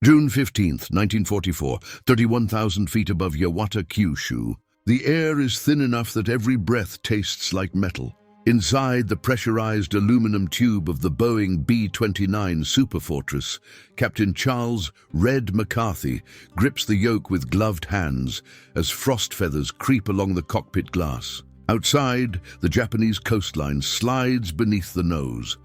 June 15th, 1944, 31,000 feet above Yawata, Kyushu. The air is thin enough that every breath tastes like metal. Inside the pressurized aluminum tube of the Boeing B-29 Superfortress, Captain Charles "Red" McCarthy grips the yoke with gloved hands as frost feathers creep along the cockpit glass. Outside, the Japanese coastline slides beneath the nose.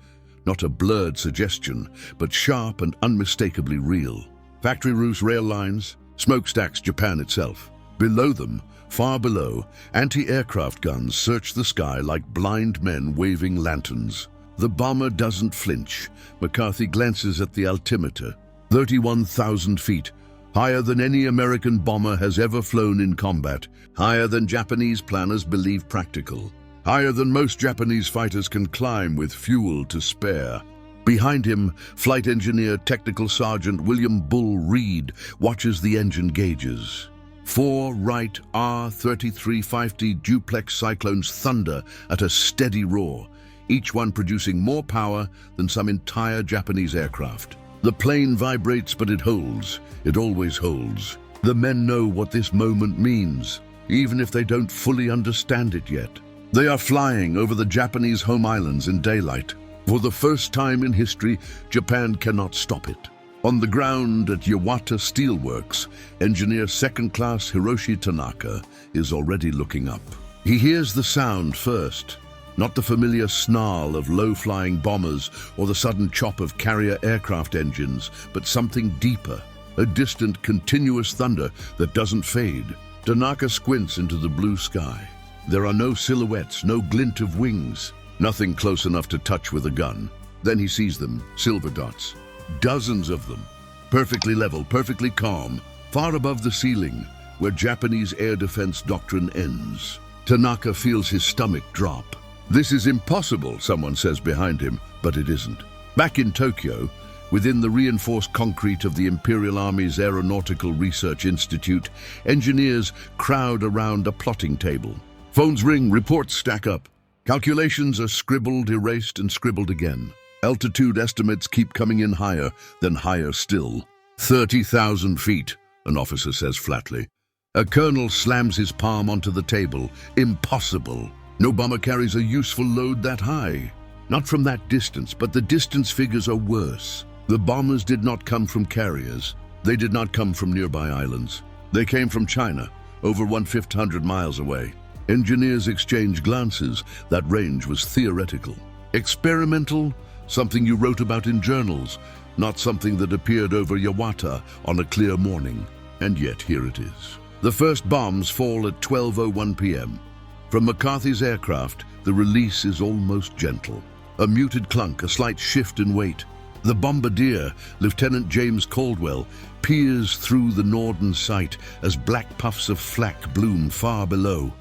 Not a blurred suggestion, but sharp and unmistakably real. Factory roofs, rail lines, smokestacks, Japan itself. Below them, far below, anti-aircraft guns search the sky like blind men waving lanterns. The bomber doesn't flinch. McCarthy glances at the altimeter. 31,000 feet, higher than any American bomber has ever flown in combat, higher than Japanese planners believe practical, higher than most Japanese fighters can climb with fuel to spare. Behind him, Flight Engineer Technical Sergeant William Bull Reed watches the engine gauges. 4 Wright R-3350 duplex Cyclones thunder at a steady roar, each one producing more power than some entire Japanese aircraft. The plane vibrates, but it holds. It always holds. The men know what this moment means, even if they don't fully understand it yet. They are flying over the Japanese home islands in daylight. For the first time in history, Japan cannot stop it. On the ground at Yawata Steelworks, engineer second-class Hiroshi Tanaka is already looking up. He hears the sound first, not the familiar snarl of low-flying bombers or the sudden chop of carrier aircraft engines, but something deeper, a distant, continuous thunder that doesn't fade. Tanaka squints into the blue sky. There are no silhouettes, no glint of wings, nothing close enough to touch with a gun. Then he sees them, silver dots. Dozens of them, perfectly level, perfectly calm, far above the ceiling, where Japanese air defense doctrine ends. Tanaka feels his stomach drop. This is impossible, someone says behind him, but it isn't. Back in Tokyo, within the reinforced concrete of the Imperial Army's Aeronautical Research Institute, engineers crowd around a plotting table. Phones ring, reports stack up. Calculations are scribbled, erased, and scribbled again. Altitude estimates keep coming in higher, then higher still. 30,000 feet, an officer says flatly. A colonel slams his palm onto the table. Impossible. No bomber carries a useful load that high. Not from that distance, but the distance figures are worse. The bombers did not come from carriers. They did not come from nearby islands. They came from China, over 1,500 miles away. Engineers exchanged glances. That range was theoretical. Experimental? Something you wrote about in journals, not something that appeared over Yawata on a clear morning. And yet here it is. The first bombs fall at 12:01 p.m. From McCarthy's aircraft, the release is almost gentle. A muted clunk, a slight shift in weight. The bombardier, Lieutenant James Caldwell, peers through the northern sight as black puffs of flak bloom far below.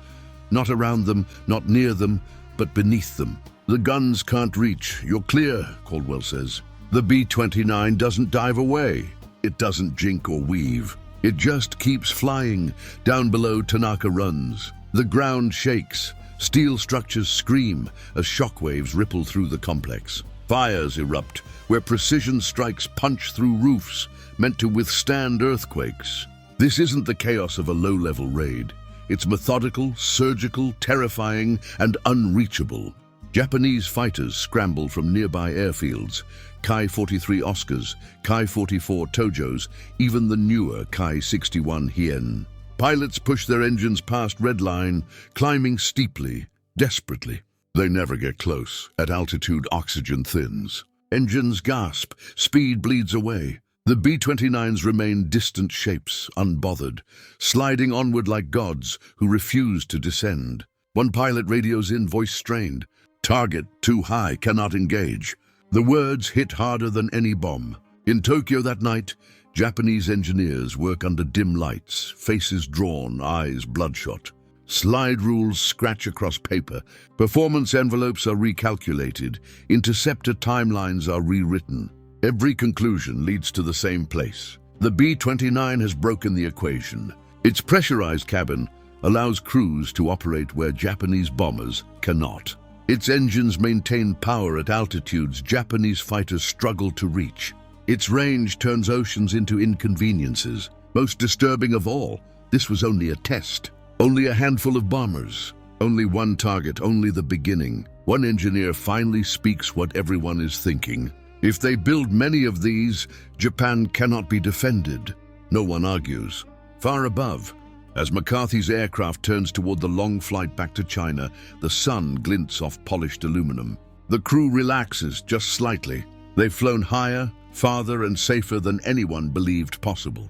Not around them, not near them, but beneath them. The guns can't reach. You're clear, Caldwell says. The B-29 doesn't dive away. It doesn't jink or weave. It just keeps flying. Down below, Tanaka runs. The ground shakes. Steel structures scream as shockwaves ripple through the complex. Fires erupt where precision strikes punch through roofs, meant to withstand earthquakes. This isn't the chaos of a low-level raid. It's methodical, surgical, terrifying, and unreachable. Japanese fighters scramble from nearby airfields, Kai-43 Oscars, Kai-44 Tojos, even the newer Kai-61 Hien. Pilots push their engines past red line, climbing steeply, desperately. They never get close. At altitude, oxygen thins. Engines gasp, speed bleeds away. The B-29s remain distant shapes, unbothered, sliding onward like gods who refuse to descend. One pilot radios in, voice strained. Target too high, cannot engage. The words hit harder than any bomb. In Tokyo that night, Japanese engineers work under dim lights, faces drawn, eyes bloodshot. Slide rules scratch across paper. Performance envelopes are recalculated. Interceptor timelines are rewritten. Every conclusion leads to the same place. The B-29 has broken the equation. Its pressurized cabin allows crews to operate where Japanese bombers cannot. Its engines maintain power at altitudes Japanese fighters struggle to reach. Its range turns oceans into inconveniences. Most disturbing of all, this was only a test. Only a handful of bombers. Only one target, only the beginning. One engineer finally speaks what everyone is thinking. If they build many of these, Japan cannot be defended. No one argues. Far above, as McCarthy's aircraft turns toward the long flight back to China, the sun glints off polished aluminum. The crew relaxes just slightly. They've flown higher, farther, and safer than anyone believed possible.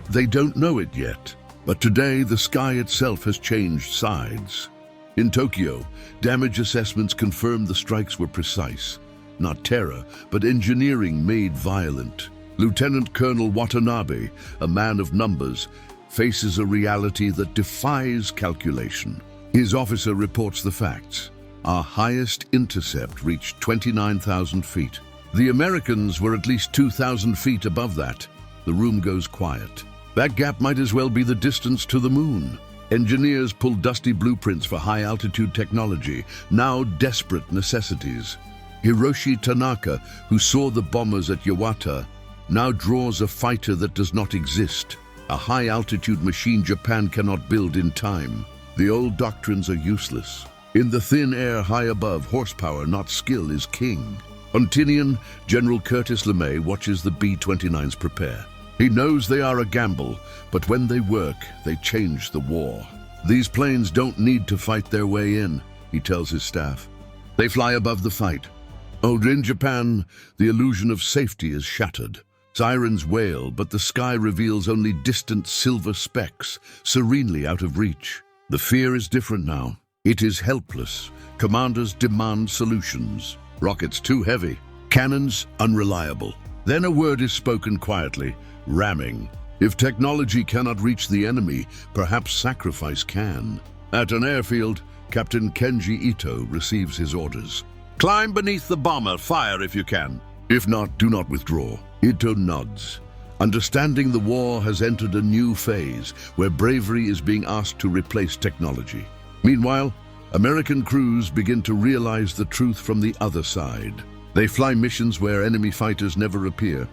They don't know it yet, but today the sky itself has changed sides. In Tokyo, damage assessments confirmed the strikes were precise. Not terror, but engineering made violent. Lieutenant Colonel Watanabe, a man of numbers, faces a reality that defies calculation. His officer reports the facts. Our highest intercept reached 29,000 feet. The Americans were at least 2,000 feet above that. The room goes quiet. That gap might as well be the distance to the moon. Engineers pull dusty blueprints for high-altitude technology, now desperate necessities. Hiroshi Tanaka, who saw the bombers at Yawata, now draws a fighter that does not exist, a high-altitude machine Japan cannot build in time. The old doctrines are useless. In the thin air high above, horsepower, not skill, is king. On Tinian, General Curtis LeMay watches the B-29's prepare. He knows they are a gamble, but when they work, they change the war. These planes don't need to fight their way in, he tells his staff. They fly above the fight. Oh, in Japan, the illusion of safety is shattered. Sirens wail, but the sky reveals only distant silver specks, serenely out of reach. The fear is different now. It is helpless. Commanders demand solutions. Rockets too heavy. Cannons unreliable. Then a word is spoken quietly, ramming. If technology cannot reach the enemy, perhaps sacrifice can. At an airfield, Captain Kenji Ito receives his orders. Climb beneath the bomber, fire if you can. If not, do not withdraw. Ito nods. Understanding the war has entered a new phase where bravery is being asked to replace technology. Meanwhile, American crews begin to realize the truth from the other side. They fly missions where enemy fighters never appear,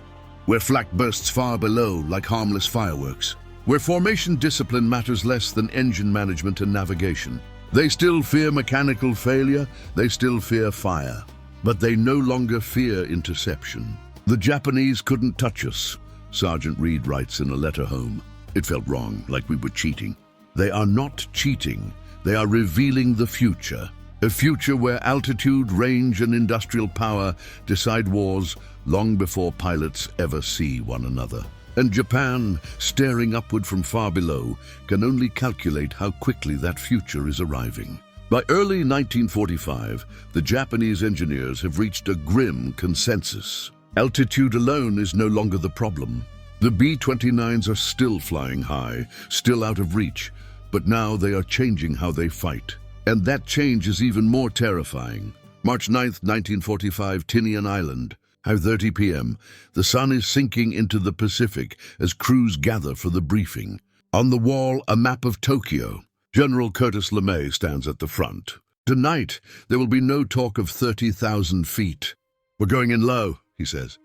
where flak bursts far below like harmless fireworks, where formation discipline matters less than engine management and navigation. They still fear mechanical failure, they still fear fire, but they no longer fear interception. The Japanese couldn't touch us, Sergeant Reed writes in a letter home. It felt wrong, like we were cheating. They are not cheating, they are revealing the future. A future where altitude, range, and industrial power decide wars long before pilots ever see one another. And Japan, staring upward from far below, can only calculate how quickly that future is arriving. By early 1945, the Japanese engineers have reached a grim consensus. Altitude alone is no longer the problem. The B-29's are still flying high, still out of reach, but now they are changing how they fight. And that change is even more terrifying. March 9, 1945, Tinian Island. 5:30 p.m., the sun is sinking into the Pacific as crews gather for the briefing. On the wall, a map of Tokyo. General Curtis LeMay stands at the front. Tonight, there will be no talk of 30,000 feet. We're going in low, he says.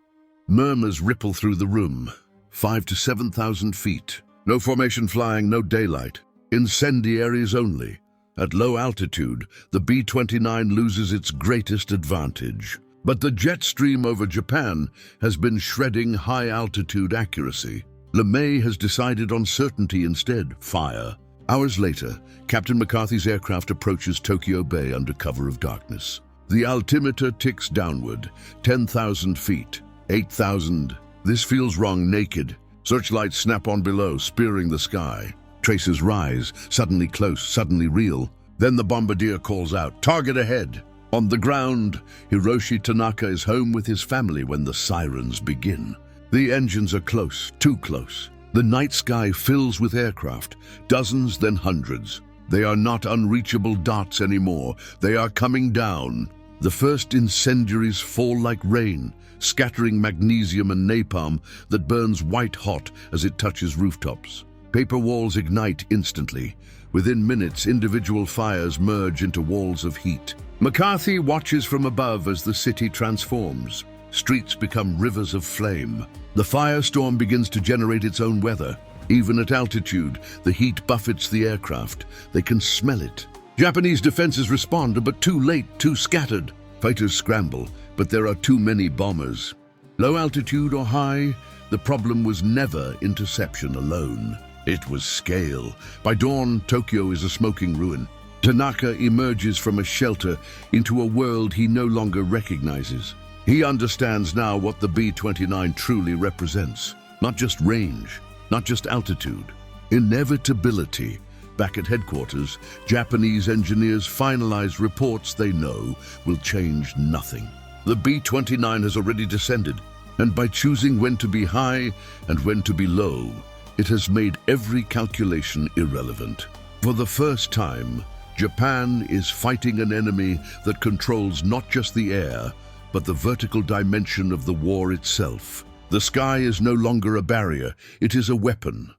Murmurs ripple through the room. 5 to 7,000 feet. No formation flying, no daylight. Incendiaries only. At low altitude, the B-29 loses its greatest advantage. But the jet stream over Japan has been shredding high-altitude accuracy. LeMay has decided on certainty instead, fire. Hours later, Captain McCarthy's aircraft approaches Tokyo Bay under cover of darkness. The altimeter ticks downward, 10,000 feet, 8,000. This feels wrong, naked. Searchlights snap on below, spearing the sky. Traces rise, suddenly close, suddenly real. Then the bombardier calls out, target ahead. On the ground, Hiroshi Tanaka is home with his family when the sirens begin. The engines are close, too close. The night sky fills with aircraft, dozens then hundreds. They are not unreachable dots anymore. They are coming down. The first incendiaries fall like rain, scattering magnesium and napalm that burns white hot as it touches rooftops. Paper walls ignite instantly. Within minutes, individual fires merge into walls of heat. McCarthy watches from above as the city transforms. Streets become rivers of flame. The firestorm begins to generate its own weather. Even at altitude, the heat buffets the aircraft. They can smell it. Japanese defenses respond, but too late, too scattered. Fighters scramble, but there are too many bombers. Low altitude or high, the problem was never interception alone. It was scale. By dawn, Tokyo is a smoking ruin. Tanaka emerges from a shelter into a world he no longer recognizes. He understands now what the B-29 truly represents. Not just range, not just altitude. Inevitability. Back at headquarters, Japanese engineers finalize reports they know will change nothing. The B-29 has already descended, and by choosing when to be high and when to be low, it has made every calculation irrelevant. For the first time, Japan is fighting an enemy that controls not just the air, but the vertical dimension of the war itself. The sky is no longer a barrier, it is a weapon.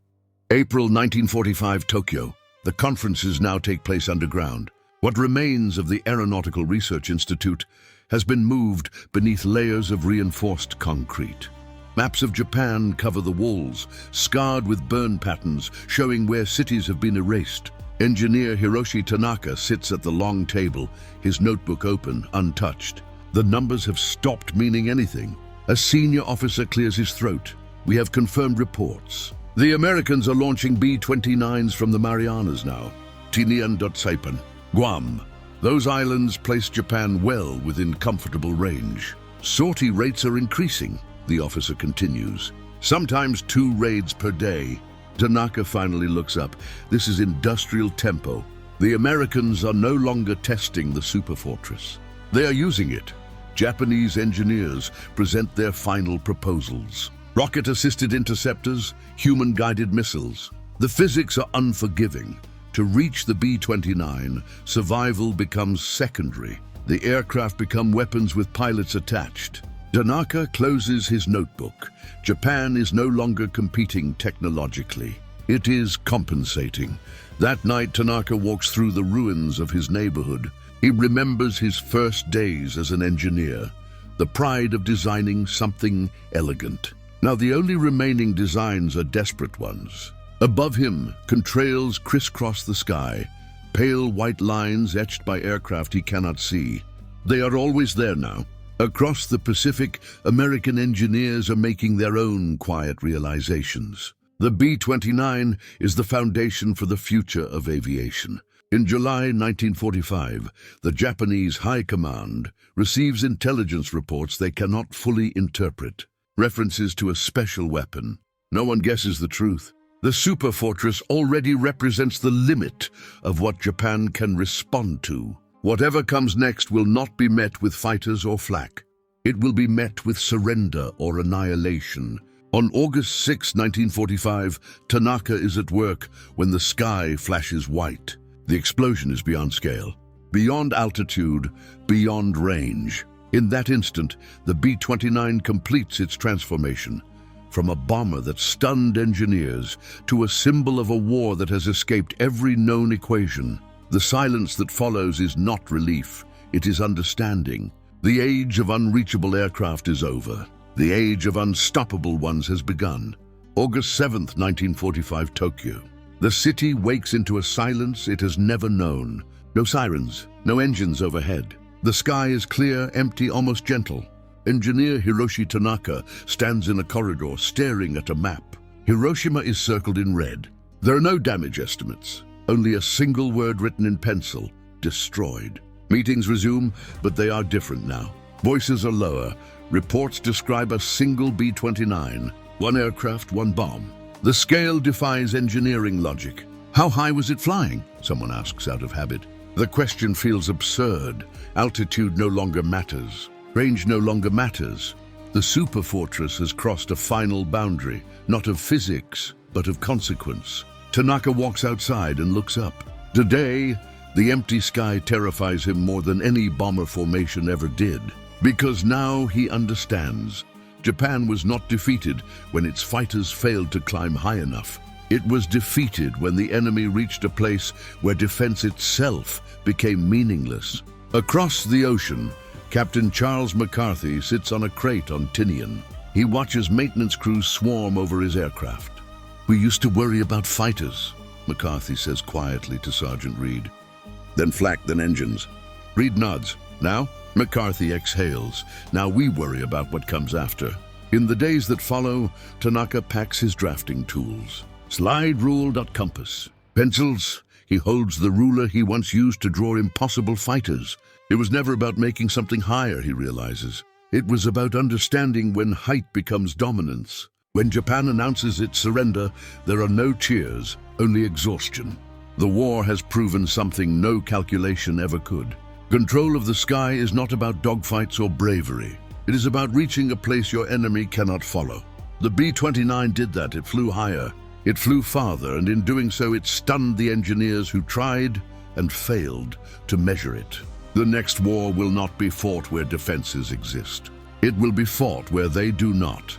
April 1945, Tokyo. The conferences now take place underground. What remains of the Aeronautical Research Institute has been moved beneath layers of reinforced concrete. Maps of Japan cover the walls, scarred with burn patterns showing where cities have been erased. Engineer Hiroshi Tanaka sits at the long table, his notebook open, untouched. The numbers have stopped meaning anything. A senior officer clears his throat. We have confirmed reports. The Americans are launching B-29's from the Marianas now. Tinian, Saipan, Guam. Those islands place Japan well within comfortable range. Sortie rates are increasing, the officer continues. Sometimes 2 raids per day. Tanaka finally looks up. This is industrial tempo. The Americans are no longer testing the Superfortress. They are using it. Japanese engineers present their final proposals. Rocket-assisted interceptors, human-guided missiles. The physics are unforgiving. To reach the B-29, survival becomes secondary. The aircraft become weapons with pilots attached. Tanaka closes his notebook. Japan is no longer competing technologically. It is compensating. That night, Tanaka walks through the ruins of his neighborhood. He remembers his first days as an engineer, the pride of designing something elegant. Now the only remaining designs are desperate ones. Above him, contrails crisscross the sky, pale white lines etched by aircraft he cannot see. They are always there now. Across the Pacific, American engineers are making their own quiet realizations. The B-29 is the foundation for the future of aviation. In July 1945, the Japanese High Command receives intelligence reports they cannot fully interpret. References to a special weapon. No one guesses the truth. The Superfortress already represents the limit of what Japan can respond to. Whatever comes next will not be met with fighters or flak. It will be met with surrender or annihilation. On August 6, 1945, Tanaka is at work when the sky flashes white. The explosion is beyond scale, beyond altitude, beyond range. In that instant, the B-29 completes its transformation. From a bomber that stunned engineers to a symbol of a war that has escaped every known equation. The silence that follows is not relief, it is understanding. The age of unreachable aircraft is over. The age of unstoppable ones has begun. August 7th, 1945, Tokyo. The city wakes into a silence it has never known. No sirens, no engines overhead. The sky is clear, empty, almost gentle. Engineer Hiroshi Tanaka stands in a corridor staring at a map. Hiroshima is circled in red. There are no damage estimates, only a single word written in pencil, destroyed. Meetings resume, but they are different now. Voices are lower. Reports describe a single B-29, one aircraft, one bomb. The scale defies engineering logic. How high was it flying? Someone asks out of habit. The question feels absurd. Altitude no longer matters. Range no longer matters. The Superfortress has crossed a final boundary, not of physics, but of consequence. Tanaka walks outside and looks up. Today, the empty sky terrifies him more than any bomber formation ever did. Because now he understands. Japan was not defeated when its fighters failed to climb high enough. It was defeated when the enemy reached a place where defense itself became meaningless. Across the ocean, Captain Charles McCarthy sits on a crate on Tinian. He watches maintenance crews swarm over his aircraft. "We used to worry about fighters," McCarthy says quietly to Sergeant Reed. "Then flak, then engines." Reed nods. "Now?" McCarthy exhales. "Now we worry about what comes after." In the days that follow, Tanaka packs his drafting tools. Slide rule.compass. Pencils. He holds the ruler he once used to draw impossible fighters. It was never about making something higher, he realizes. It was about understanding when height becomes dominance. When Japan announces its surrender, there are no cheers, only exhaustion. The war has proven something no calculation ever could. Control of the sky is not about dogfights or bravery. It is about reaching a place your enemy cannot follow. The B-29 did that. It flew higher. It flew farther, and in doing so, it stunned the engineers who tried and failed to measure it. The next war will not be fought where defenses exist. It will be fought where they do not.